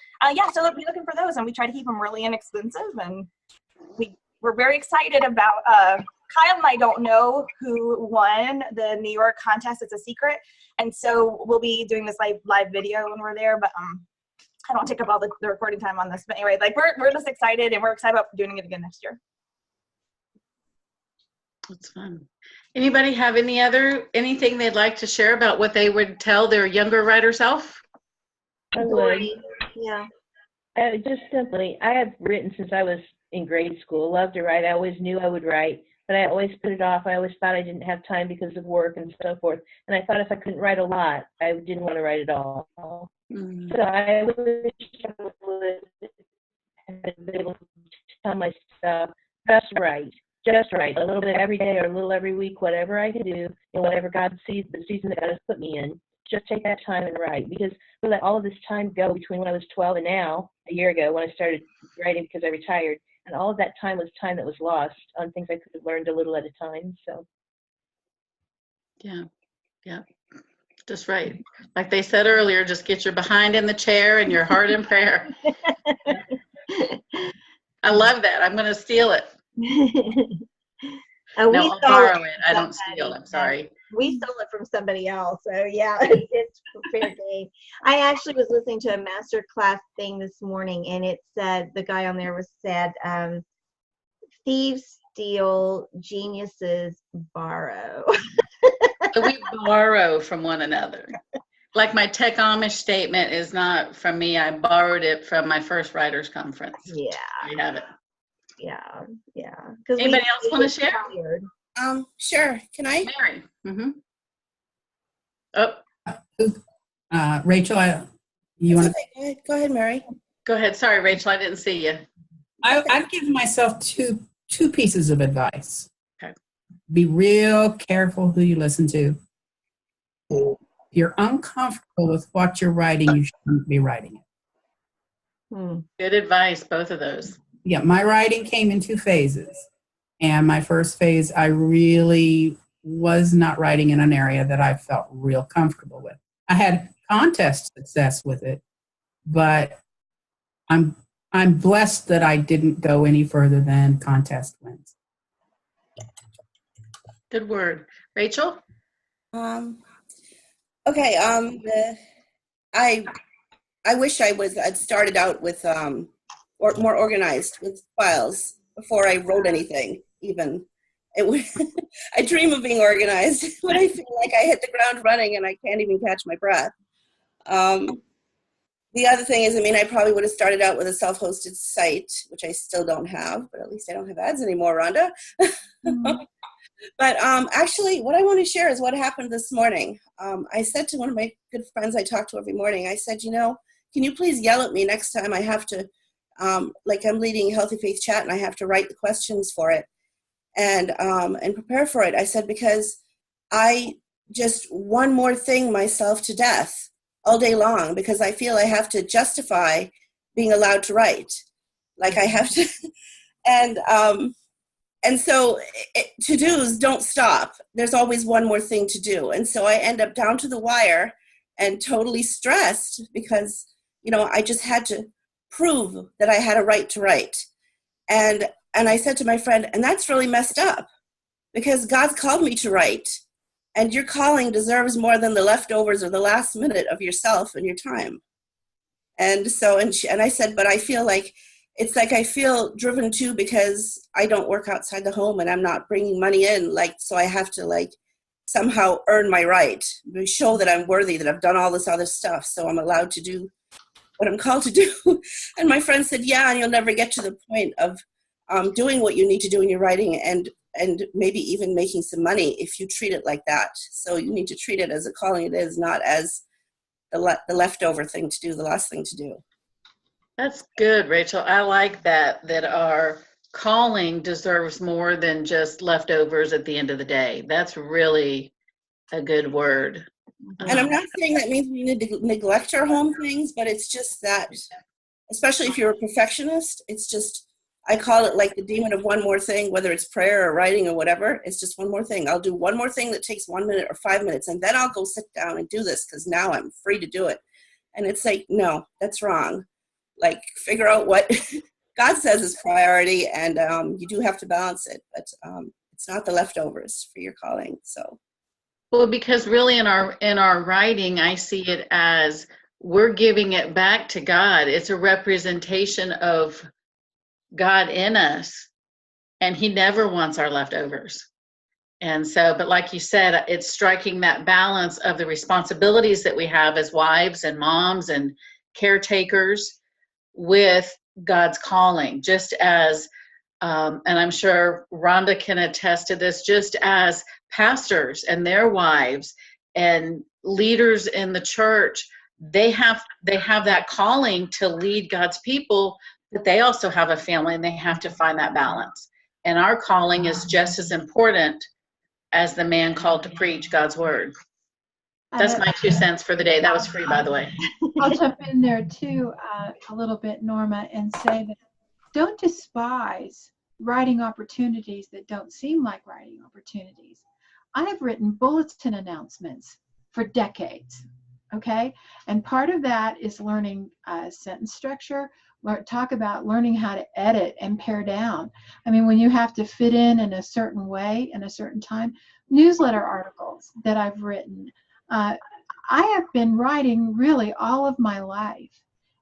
F: so be looking for those, and we try to keep them really inexpensive. And we're very excited about, Kyle and I don't know who won the New York contest. It's a secret. And so we'll be doing this live video when we're there, but I don't take up all the recording time on this. But anyway, we're just excited, and we're excited about doing it again next year.
B: That's fun. Anybody have anything they'd like to share about what they would tell their younger writer self?
C: I would. Yeah.
H: Just simply, I have written since I was in grade school. Loved to write. I always knew I would write, but I always put it off. I always thought I didn't have time because of work and so forth. And I thought if I couldn't write a lot, I didn't want to write at all. Mm-hmm. So I wish I would have been able to tell myself, just write a little bit every day or a little every week, whatever I can do, and whatever God sees, the season that God has put me in, just take that time and write. Because we let all of this time go between when I was 12 and now, a year ago, when I started writing because I retired. And all of that time was time that was lost on things I could have learned a little at a time. So.
B: Yeah. Just right. Like they said earlier, just get your behind in the chair and your heart in prayer. I love that. I'm going to steal it. No, I'll borrow it. I don't steal. I'm sorry.
C: We stole it from somebody else. So yeah, it's fair game. I actually was listening to a master class thing this morning, and it said, the guy on there said, thieves steal, geniuses borrow.
B: So we borrow from one another. Like my Tech Amish statement is not from me. I borrowed it from my first writers conference.
C: Yeah.
B: You have it.
C: Yeah.
B: Anybody else want to share?
I: Sure. Can I?
B: Mary. Mm-hmm. Oh.
I: Rachel, you want to? Go ahead, Mary.
B: Go ahead. Sorry, Rachel, I didn't see you.
I: I've given myself two pieces of advice.
B: Okay.
I: Be real careful who you listen to. If you're uncomfortable with what you're writing, you shouldn't be writing it.
B: Good advice, both of those.
I: Yeah, my writing came in two phases. And my first phase, I really was not writing in an area that I felt real comfortable with. I had contest success with it, but I'm blessed that I didn't go any further than contest wins.
B: Good word. Rachel?
J: Okay. I wish I'd started out with or more organized with files before I wrote anything. Even I dream of being organized, but I feel like I hit the ground running and I can't even catch my breath. The other thing is, I probably would have started out with a self-hosted site, which I still don't have, but at least I don't have ads anymore, Rhonda. But actually, what I want to share is what happened this morning. I said to one of my good friends I talk to every morning, I said, can you please yell at me next time I have to, like I'm leading Healthy Faith Chat and I have to write the questions for it and prepare for it. I said, because I just one more thing myself to death all day long because I feel I have to justify being allowed to write. Like I have to, and so to-dos don't stop. There's always one more thing to do. And so I end up down to the wire and totally stressed because, I just had to prove that I had a right to write. And I said to my friend, and that's really messed up because God's called me to write. And your calling deserves more than the leftovers or the last minute of yourself and your time. And so, and I said, but I feel like, it's like I feel driven too because I don't work outside the home and I'm not bringing money in. So I have to somehow earn my right, show that I'm worthy, that I've done all this other stuff. So I'm allowed to do what I'm called to do. And my friend said, yeah, and you'll never get to the point of doing what you need to do in your writing and maybe even making some money if you treat it like that. So you need to treat it as a calling it is, not as the leftover thing to do, the last thing to do.
B: That's good, Rachel. I like that our calling deserves more than just leftovers at the end of the day. That's really a good word.
J: And I'm not saying that means we need to neglect our home things, but it's just that, especially if you're a perfectionist, it's just, I call it like the demon of one more thing, whether it's prayer or writing or whatever, it's just one more thing. I'll do one more thing that takes 1 minute or 5 minutes, and then I'll go sit down and do this because now I'm free to do it. And it's like, no, that's wrong. Figure out what God says is priority, and you do have to balance it, but it's not the leftovers for your calling. So,
B: well, because really in our writing, I see it as we're giving it back to God. It's a representation of God in us, and He never wants our leftovers. And so, but like you said, it's striking that balance of the responsibilities that we have as wives and moms and caretakers with God's calling, just as, and I'm sure Rhonda can attest to this, just as pastors and their wives and leaders in the church, they have that calling to lead God's people, but they also have a family and they have to find that balance. And our calling is just as important as the man called to preach God's word. That's my 2 cents for the day. That was free, by the way.
G: I'll jump in there too a little bit, Norma, and say that don't despise writing opportunities that don't seem like writing opportunities. I have written bulletin announcements for decades, okay? And part of that is learning sentence structure, talk about learning how to edit and pare down. I mean, when you have to fit in a certain way in a certain time, newsletter articles that I've written, I have been writing really all of my life,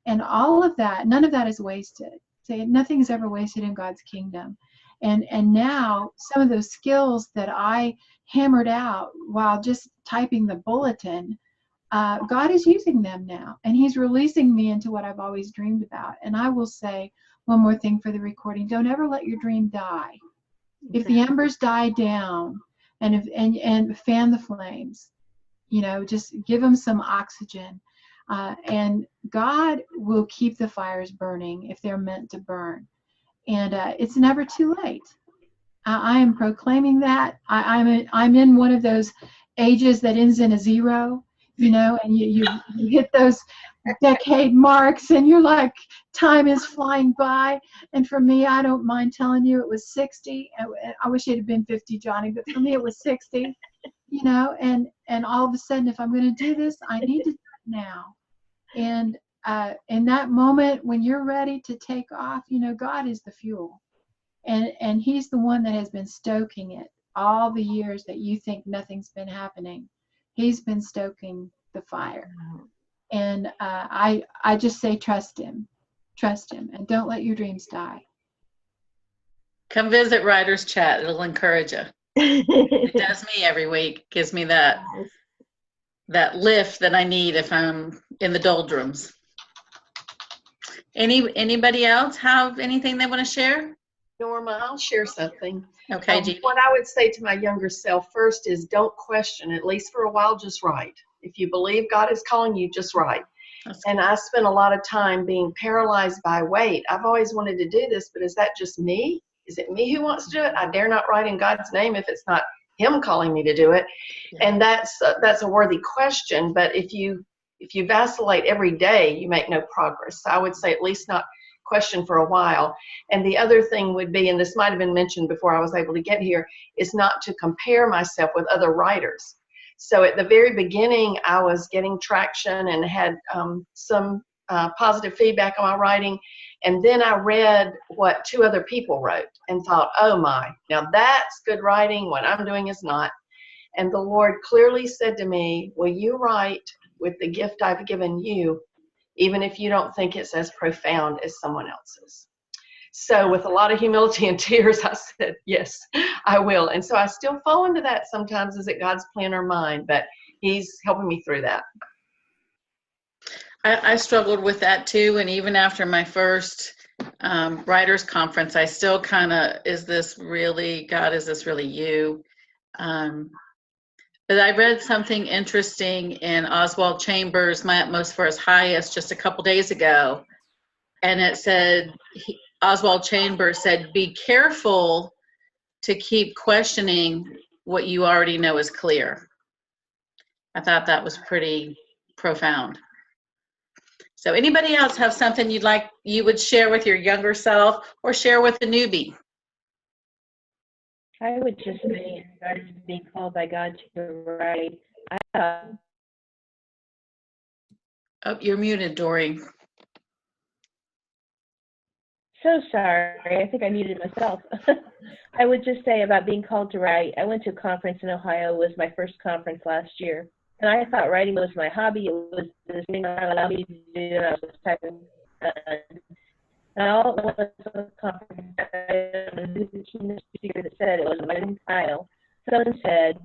G: and all of that, none of that is wasted. Say nothing is ever wasted in God's kingdom. And now some of those skills that I hammered out while just typing the bulletin, God is using them now, and He's releasing me into what I've always dreamed about. And I will say one more thing for the recording: don't ever let your dream die. If the embers die down, and fan the flames. Just give them some oxygen, and God will keep the fires burning if they're meant to burn. And it's never too late. I am proclaiming that. I'm in one of those ages that ends in a 0, and you hit those decade marks, and you're like, time is flying by. And for me, I don't mind telling you, it was 60. I wish it had been 50, Johnny, but for me, it was 60. And all of a sudden, if I'm going to do this, I need to do it now. And in that moment, when you're ready to take off, God is the fuel. And He's the one that has been stoking it all the years that you think nothing's been happening. He's been stoking the fire. And I just say, trust Him, and don't let your dreams die.
B: Come visit Writers Chat. It'll encourage you. It does me every week. Gives me that lift that I need if I'm in the doldrums. Anybody else have anything they want to share?
K: Norma, I'll share something.
B: Okay, Jeannie.
K: What I would say to my younger self first is don't question, at least for a while, just write. If you believe God is calling you, just write. And I spent a lot of time being paralyzed by wait. I've always wanted to do this, but is that just me? Is it me who wants to do it? I dare not write in God's name if it's not him calling me to do it. Yeah. And that's a worthy question. But if you vacillate every day, you make no progress. So I would say at least not question for a while. And the other thing would be, and this might have been mentioned before I was able to get here, is not to compare myself with other writers. So at the very beginning, I was getting traction and had some positive feedback on my writing. And then I read what 2 other people wrote and thought, oh my, now that's good writing. What I'm doing is not. And the Lord clearly said to me, will you write with the gift I've given you, even if you don't think it's as profound as someone else's? So with a lot of humility and tears, I said, yes, I will. And so I still fall into that sometimes. Is it God's plan or mine? But he's helping me through that.
B: I struggled with that too. And even after my first writers conference, I still kind of, is this really, God, is this really you? But I read something interesting in Oswald Chambers' My Utmost for His Highest just a couple days ago. And it said, Oswald Chambers said, be careful to keep questioning what you already know is clear. I thought that was pretty profound. So anybody else have something you would share with your younger self or share with the newbie?
H: I would just say, in regards to being called by God to write,
B: Oh, you're muted, Dory.
H: So sorry. I think I muted myself. I would just say about being called to write. I went to a conference in Ohio. It was my first conference last year. And I thought writing was my hobby. It was this thing that allowed me to do. And I was typing. And all it was a conference. The keynote speaker that said it was my style. Someone said,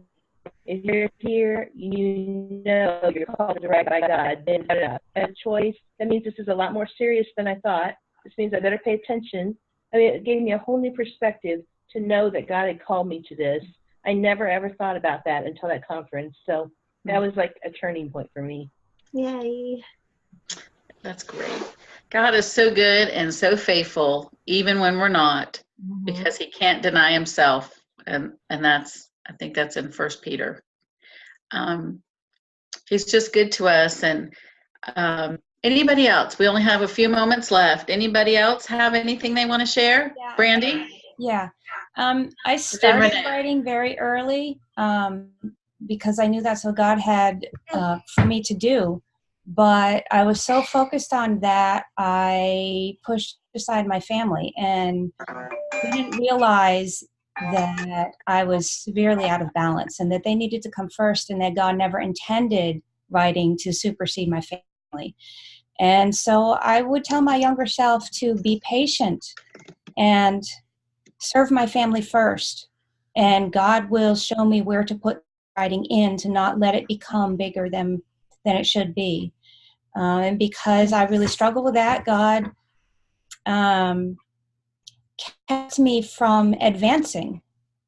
H: if you're here, you know you're called to write by God. Then put it up. I have a choice. That means this is a lot more serious than I thought. This means I better pay attention. I mean, it gave me a whole new perspective to know that God had called me to this. I never, ever thought about that until that conference. So that was like a turning point for me.
C: Yay.
B: That's great. God is so good and so faithful, even when we're not, because he can't deny himself. And that's, I think that's in 1 Peter. He's just good to us. And anybody else? We only have a few moments left. Anybody else have anything they want to share? Yeah. Brandy?
L: Yeah. I started writing very early because I knew that's what God had for me to do. But I was so focused on that, I pushed aside my family and didn't realize that I was severely out of balance and that they needed to come first and that God never intended writing to supersede my family. And so I would tell my younger self to be patient and serve my family first. And God will show me where to put writing in to not let it become bigger than it should be. And because I really struggle with that, God kept me from advancing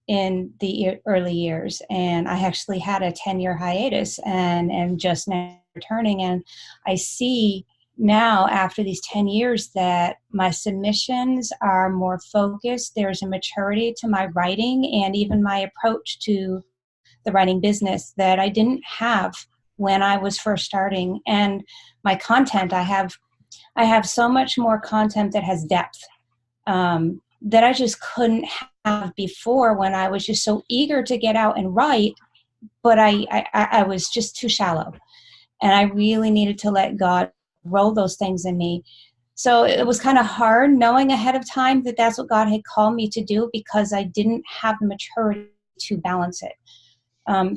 L: in the early years. And I actually had a 10-year hiatus and just now returning. And I see now after these 10 years that my submissions are more focused. There's a maturity to my writing and even my approach to the writing business that I didn't have when I was first starting. And my content, I have so much more content that has depth that I just couldn't have before when I was just so eager to get out and write, but I was just too shallow. And I really needed to let God roll those things in me. So it was kind of hard knowing ahead of time that that's what God had called me to do because I didn't have the maturity to balance it.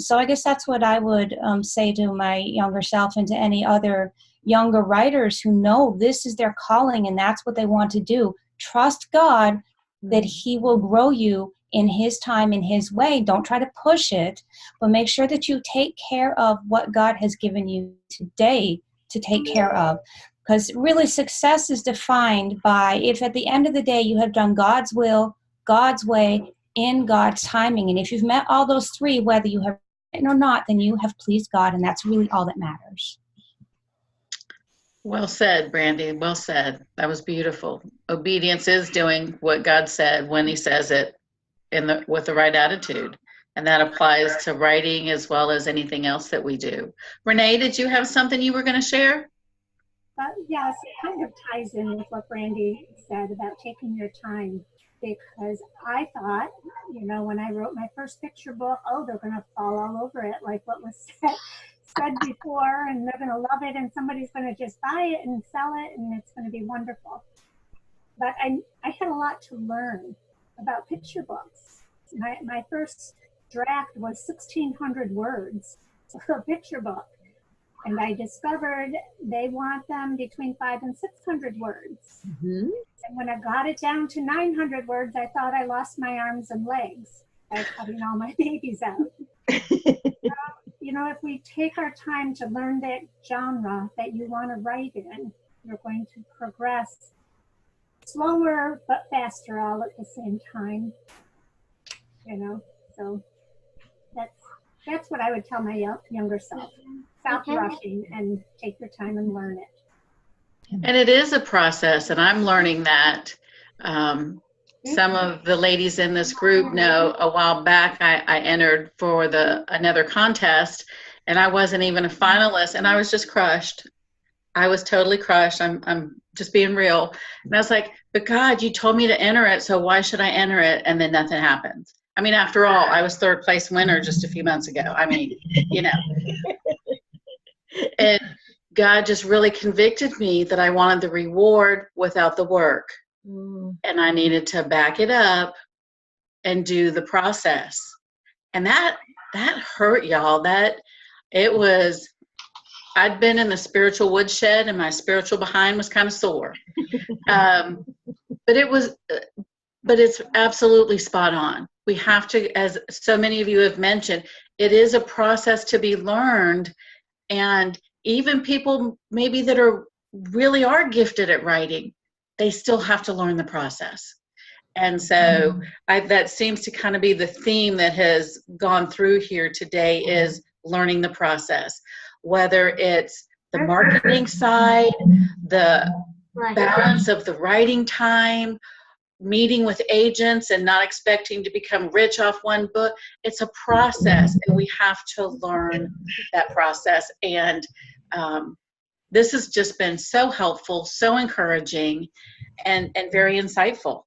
L: So I guess that's what I would say to my younger self and to any other younger writers who know this is their calling and that's what they want to do. Trust God that he will grow you in his time, in his way. Don't try to push it, but make sure that you take care of what God has given you today to take care of. Because really success is defined by if at the end of the day you have done God's will God's way in God's timing. And if you've met all those three, whether you have written or not, then you have pleased God, and that's really all that matters.
B: Well said, Brandy. Well said. That was beautiful. Obedience is doing what God said when he says it with the right attitude. And that applies to writing as well as anything else that we do. Renee, did you have something you were going to share?
M: Yes, it kind of ties in with what Brandy said about taking your time, because I thought, when I wrote my first picture book, oh, they're going to fall all over it, like what was said before, and they're going to love it, and somebody's going to just buy it and sell it, and it's going to be wonderful. But I had a lot to learn about picture books. My first draft was 1,600 words for a picture book. And I discovered they want them between 500 and 600 words. Mm-hmm. And when I got it down to 900 words, I thought I lost my arms and legs by cutting all my babies out. If we take our time to learn that genre that you want to write in, you're going to progress slower but faster all at the same time. So that's what I would tell my younger self. Stop rushing and take your time and learn it.
B: And it is a process, and I'm learning that. Some of the ladies in this group know a while back I entered for another contest, and I wasn't even a finalist, and I was just crushed. I was totally crushed. I'm just being real. And I was like, but God, you told me to enter it, so why should I enter it? And then nothing happened. I mean, after all, I was third place winner just a few months ago. I mean, And God just really convicted me that I wanted the reward without the work. And I needed to back it up and do the process. And that hurt, y'all. I'd been in the spiritual woodshed, and my spiritual behind was kind of sore. But it's absolutely spot on. We have to, as so many of you have mentioned, it is a process to be learned. And even people maybe that really are gifted at writing, they still have to learn the process. And so that seems to kind of be the theme that has gone through here today, is learning the process, whether it's the marketing side, the balance of the writing time, meeting with agents and not expecting to become rich off one book. It's a process, and we have to learn that process. And this has just been so helpful, so encouraging, and very insightful.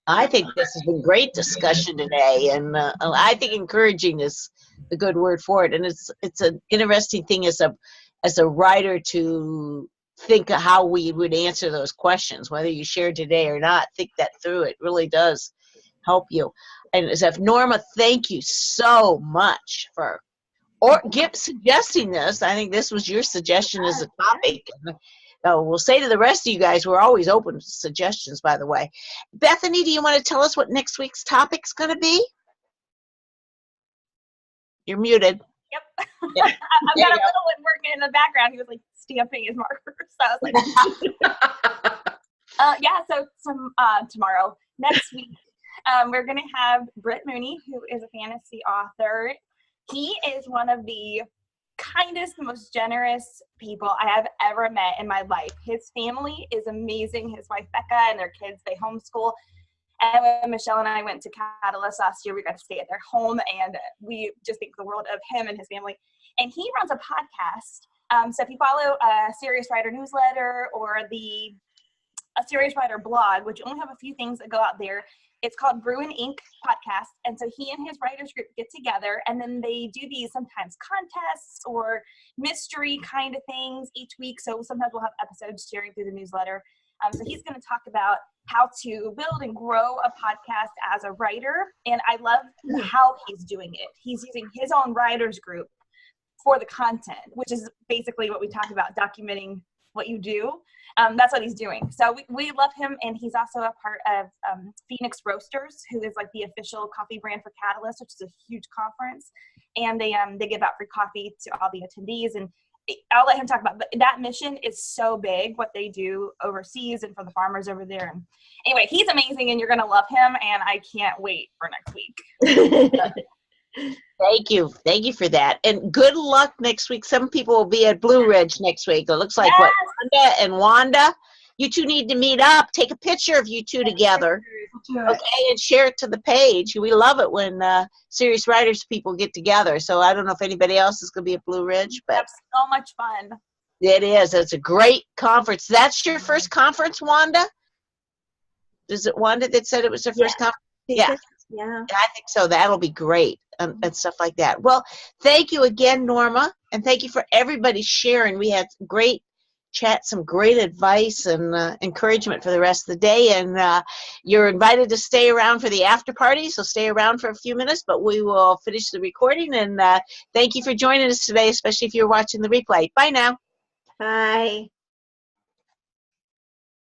A: I think this has been great discussion today, and I think encouraging is the good word for it. And it's an interesting thing as a writer to think of how we would answer those questions, whether you share today or not. Think that through. It really does help you. And as if Norma, thank you so much for suggesting this. I think this was your suggestion as a topic. We'll say to the rest of you guys, we're always open to suggestions, by the way. Bethany, do you want to tell us what next week's topic's going to be? You're muted.
F: Yep. Yeah. I've got a little one working in the background. He was like stamping his marker. So I was like, so tomorrow, next week, we're going to have Britt Mooney, who is a fantasy author. He is one of the kindest, most generous people I have ever met in my life. His family is amazing. His wife, Becca, and their kids, they homeschool. And when Michelle and I went to Catalyst last year, we got to stay at their home, and we just think the world of him and his family. And he runs a podcast. So if you follow a Serious Writer newsletter or a Serious Writer blog, which only have a few things that go out there, it's called Brew and Ink Podcast. And so he and his writers group get together, and then they do these sometimes contests or mystery kind of things each week. So sometimes we'll have episodes sharing through the newsletter. So he's going to talk about how to build and grow a podcast as a writer. And I love how he's doing it. He's using his own writers group for the content, which is basically what we talk about, documenting what you do. That's what he's doing. So we love him. And he's also a part of Phoenix Roasters, who is like the official coffee brand for Catalyst, which is a huge conference. And they give out free coffee to all the attendees. And I'll let him talk about, but that mission is so big, what they do overseas and for the farmers over there. And anyway, he's amazing and you're going to love him. And I can't wait for next week.
A: Thank you. Thank you for that. And good luck next week. Some people will be at Blue Ridge next week. It looks like what, Wanda and Wanda? You two need to meet up. Take a picture of you two together. Okay, and share it to the page. We love it when serious writers people get together. So I don't know if anybody else is going to be at Blue Ridge, but
F: that's so much fun.
A: It is. It's a great conference. That's your first conference, Wanda? Is it Wanda that said it was her first conference? Yeah.
C: Yeah.
A: I think so. That'll be great and stuff like that. Well, thank you again, Norma, and thank you for everybody sharing. We had great chat, some great advice and encouragement for the rest of the day. And you're invited to stay around for the after party, so stay around for a few minutes, but we will finish the recording. And thank you for joining us today, especially if you're watching the replay. Bye now.
C: Bye.